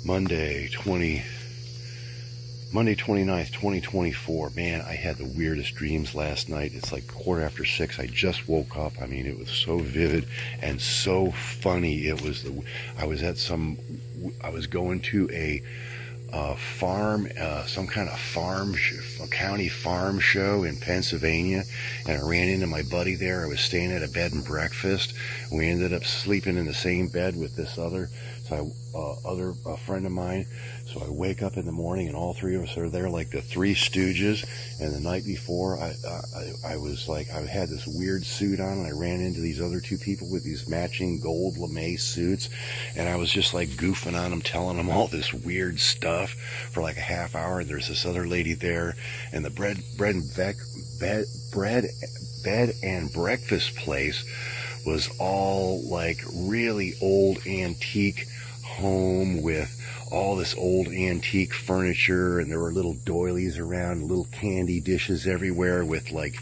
Monday 29th, 2024. Man, I had the weirdest dreams last night. It's like 6:15. I just woke up. I mean, it was so vivid and so funny. I was going to a farm, some kind of county farm show in Pennsylvania, and I ran into my buddy there. I was staying at a bed and breakfast. We ended up sleeping in the same bed with this other friend of mine. So I wake up in the morning and all three of us are there like the Three Stooges. And the night before, I had this weird suit on, and I ran into these other two people with these matching gold lame suits, and I was just like goofing on them, telling them all this weird stuff for like a half hour. And there's this other lady there, and the bed and breakfast place was all like really old antique home with all this old antique furniture, and there were little doilies around, little candy dishes everywhere with like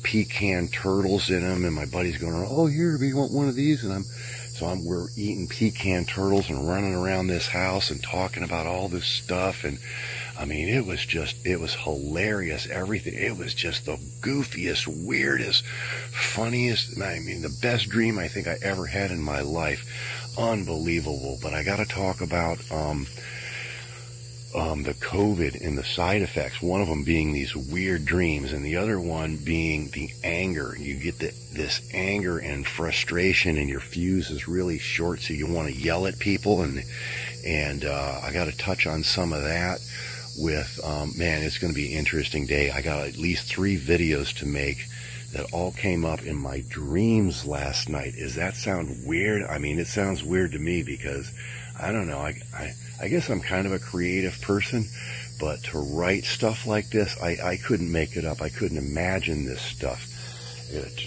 pecan turtles in them. And my buddy's going, "Oh, here, do you want one of these?" And we're eating pecan turtles and running around this house and talking about all this stuff. And I mean, it was hilarious, everything. It was just the goofiest, weirdest, funniest, I mean, the best dream I think I ever had in my life. Unbelievable. But I got to talk about the COVID and the side effects. One of them being these weird dreams, and the other one being the anger. You get this anger and frustration, and your fuse is really short, so you want to yell at people. And I got to touch on some of that with, man, it's going to be an interesting day. I got at least 3 videos to make that all came up in my dreams last night. Does that sound weird? I mean, it sounds weird to me because, I don't know, I guess I'm kind of a creative person, but to write stuff like this, I couldn't make it up. I couldn't imagine this stuff.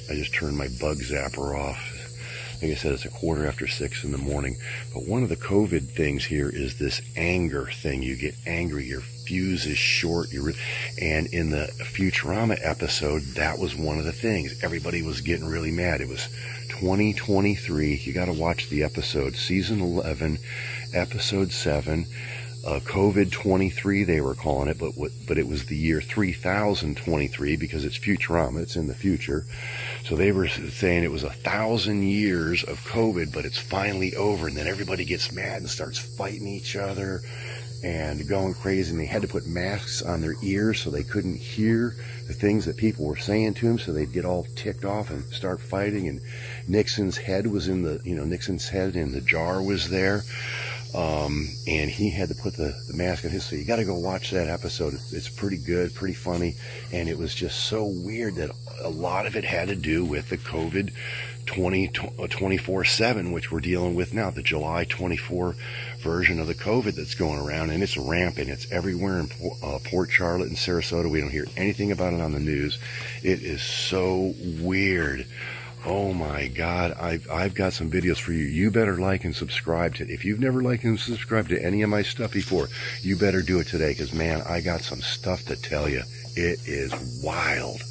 I just turned my bug zapper off. Like I said, it's 6:15 in the morning. But one of the COVID things here is this anger thing. You get angry, your fuse is short. And in the Futurama episode, that was one of the things. Everybody was getting really mad. It was 2023. You got to watch the episode. Season 11, episode 7. COVID 23, they were calling it, but it was the year 3023 because it's Futurama, it's in the future. So they were saying it was 1,000 years of COVID, but it's finally over. And then everybody gets mad and starts fighting each other and going crazy. And they had to put masks on their ears so they couldn't hear the things that people were saying to them. So they'd get all ticked off and start fighting. And Nixon's head was Nixon's head in the jar was there. And he had to put the mask on his, so you got to go watch that episode. It's pretty good, pretty funny, and it was just so weird that a lot of it had to do with the COVID 24/7, which we're dealing with now, the July 24 version of the COVID that's going around, and it's rampant. It's everywhere in Port Charlotte and Sarasota. We don't hear anything about it on the news. It is so weird. Oh my God, I've got some videos for you. You better like and subscribe to it. If you've never liked and subscribed to any of my stuff before, you better do it today, because man, I got some stuff to tell you. It is wild.